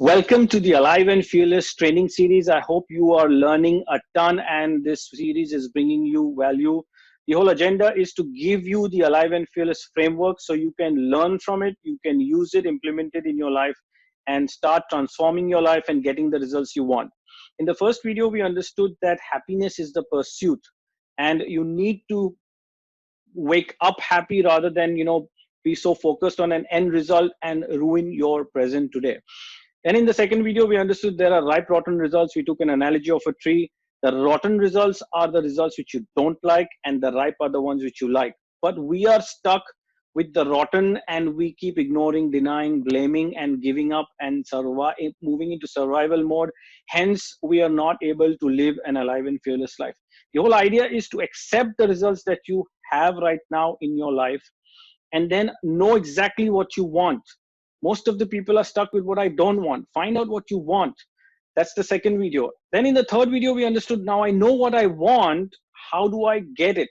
Welcome to the Alive and Fearless training series. I hope you are learning a ton and this series is bringing you value. The whole agenda is to give you the Alive and Fearless framework so you can learn from it, you can use it, implement it in your life, and start transforming your life and getting the results you want. In the first video, we understood that happiness is the pursuit, and you need to wake up happy rather than be so focused on an end result and ruin your present today. And in the second video, we understood there are ripe, rotten results. We took an analogy of a tree. The rotten results are the results which you don't like, and the ripe are the ones which you like. But we are stuck with the rotten, and we keep ignoring, denying, blaming, and giving up and moving into survival mode. Hence, we are not able to live an alive and fearless life. The whole idea is to accept the results that you have right now in your life and then know exactly what you want. Most of the people are stuck with what I don't want. Find out what you want. That's the second video. Then in the third video, we understood now I know what I want. How do I get it?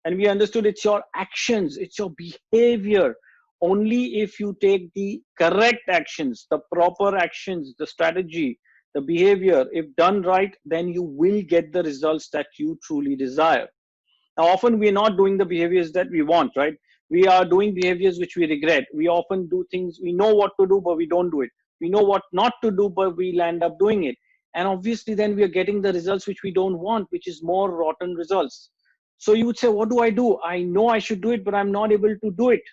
And we understood it's your actions, it's your behavior. Only if you take the correct actions, the proper actions, the strategy, the behavior, if done right, then you will get the results that you truly desire. Now, often we're not doing the behaviors that we want, right? We are doing behaviors which we regret. We often do things, we know what to do, but we don't do it. We know what not to do, but we'll end up doing it. And obviously, then we are getting the results which we don't want, which is more rotten results. So you would say, what do? I know I should do it, but I'm not able to do it.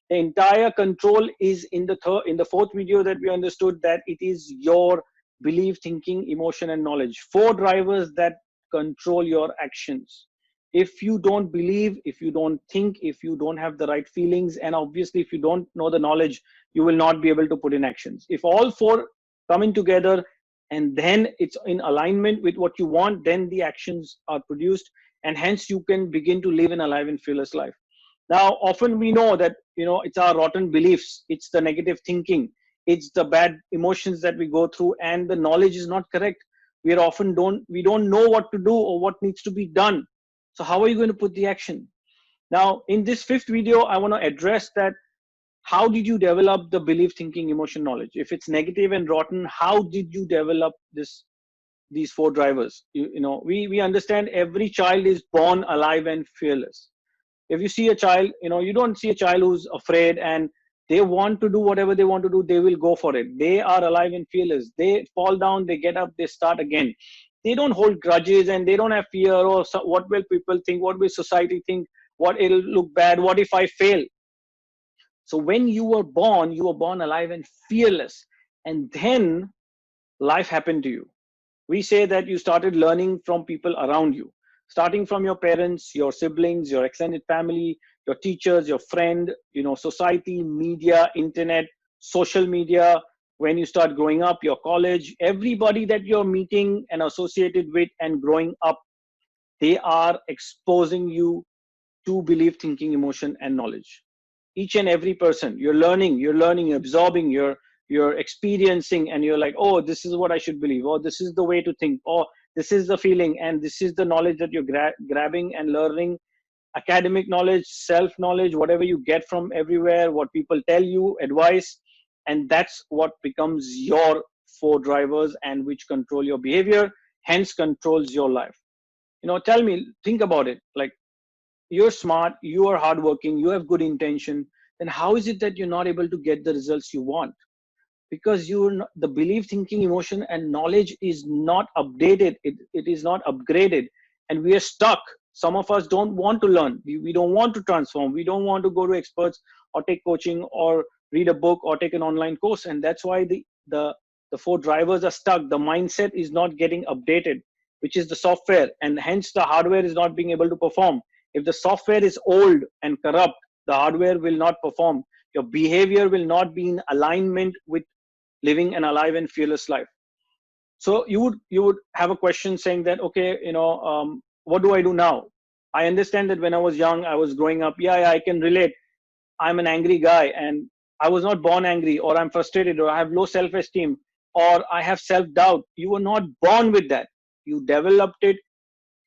The entire control is in the fourth video that we understood that it is your belief, thinking, emotion, and knowledge. Four drivers that control your actions. If you don't believe, if you don't think, if you don't have the right feelings, and obviously if you don't know the knowledge, you will not be able to put in actions. If all four coming together and then it's in alignment with what you want, then the actions are produced, and hence you can begin to live an alive and fearless life. Now, often we know that it's our rotten beliefs, it's the negative thinking, it's the bad emotions that we go through, and the knowledge is not correct. We don't know what to do or what needs to be done. So how are you going to put the action? Now, in this fifth video, I want to address that. How did you develop the belief, thinking, emotion, knowledge? If it's negative and rotten, how did you develop these four drivers? We understand every child is born alive and fearless. If you see a child, you don't see a child who's afraid and they want to do whatever they want to do, they will go for it. They are alive and fearless. They fall down, they get up, they start again. They don't hold grudges and they don't have fear or what will people think, what will society think, what it'll look bad, what if I fail. So when you were born alive and fearless, and then life happened to you. We say that you started learning from people around you, starting from your parents, your siblings, your extended family, your teachers, your friend, society, media, internet, social media. When you start growing up, your college, everybody that you're meeting and associated with and growing up, they are exposing you to belief, thinking, emotion, and knowledge. Each and every person, you're absorbing, you're experiencing, and you're like, oh, this is what I should believe, or this is the way to think, or this is the feeling, and this is the knowledge that you're grabbing and learning. Academic knowledge, self knowledge, whatever you get from everywhere, what people tell you, advice, and that's what becomes your four drivers and which control your behavior, hence controls your life. Tell me, think about it. Like, you're smart, you are hardworking, you have good intention, then how is it that you're not able to get the results you want? Because the belief, thinking, emotion, and knowledge is not updated, it is not upgraded, and we are stuck. Some of us don't want to learn, we don't want to transform, we don't want to go to experts or take coaching or read a book or take an online course, and that's why the four drivers are stuck. The mindset is not getting updated, which is the software, and hence the hardware is not being able to perform. If the software is old and corrupt, the hardware will not perform. Your behavior will not be in alignment with living an alive and fearless life. So you would have a question saying that, okay, what do I do now? I understand that when I was young, I was growing up. Yeah, I can relate. I'm an angry guy, and I was not born angry, or I'm frustrated, or I have low self-esteem, or I have self-doubt. You were not born with that. You developed it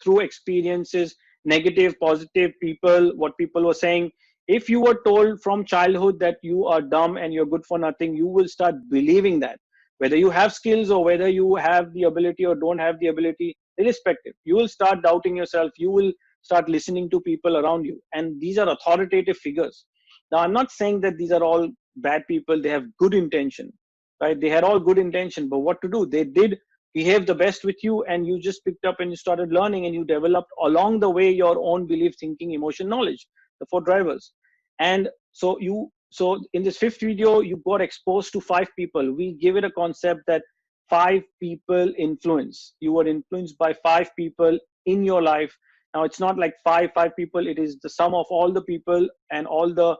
through experiences, negative, positive, people, what people were saying. If you were told from childhood that you are dumb and you're good for nothing, you will start believing that. Whether you have skills or whether you have the ability or don't have the ability, irrespective, you will start doubting yourself. You will start listening to people around you, and these are authoritative figures. Now, I'm not saying that these are all bad people. They have good intention, right? They had all good intention, but what to do? They did behave the best with you, and you just picked up and you started learning, and you developed along the way your own belief, thinking, emotion, knowledge, the four drivers. And so in this fifth video, you got exposed to five people. We give it a concept that five people influence. You were influenced by five people in your life. Now, it's not like five people. It is the sum of all the people and all the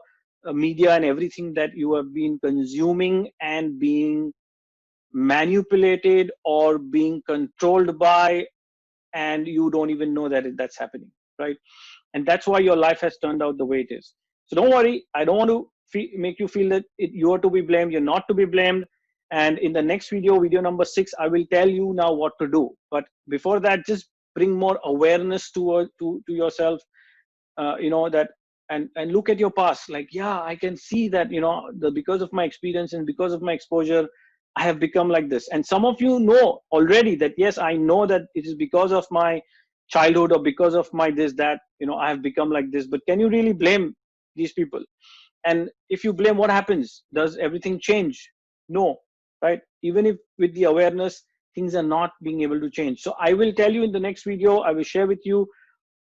media and everything that you have been consuming and being manipulated or being controlled by, and you don't even know that that's happening, right? And that's why your life has turned out the way it is. So don't worry, I don't want to make you feel that you are to be blamed. You're not to be blamed. And in the next video, video number 6, I will tell you now what to do. But before that, just bring more awareness to yourself, that, and look at your past. Like, yeah, I can see that, because of my experience and because of my exposure, I have become like this. And some of you know already that, yes, I know that it is because of my childhood or because of my this, that, I have become like this. But can you really blame these people? And if you blame, what happens? Does everything change? No, right? Even if with the awareness, things are not being able to change. So I will tell you in the next video, I will share with you,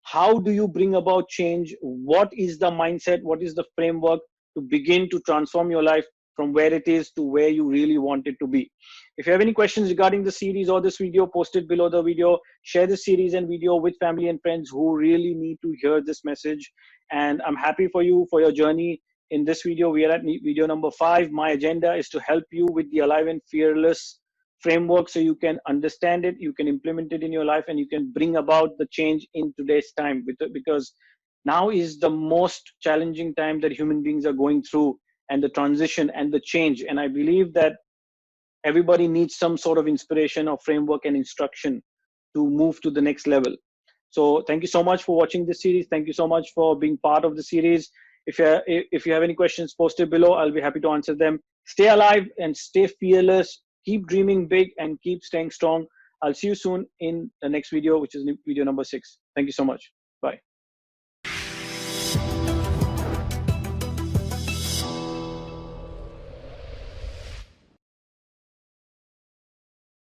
how do you bring about change? What is the mindset? What is the framework to begin to transform your life from where it is to where you really want it to be? If you have any questions regarding the series or this video, post it below the video. Share the series and video with family and friends who really need to hear this message. And I'm happy for you for your journey. In this video, we are at video number 5. My agenda is to help you with the Alive and Fearless framework, so you can understand it, you can implement it in your life, and you can bring about the change in today's time. Because now is the most challenging time that human beings are going through, and the transition and the change. And I believe that everybody needs some sort of inspiration or framework and instruction to move to the next level. So thank you so much for watching this series. Thank you so much for being part of the series. If you have any questions, post it below. I'll be happy to answer them. Stay alive and stay fearless. Keep dreaming big and keep staying strong. I'll see you soon in the next video, which is video number 6. Thank you so much.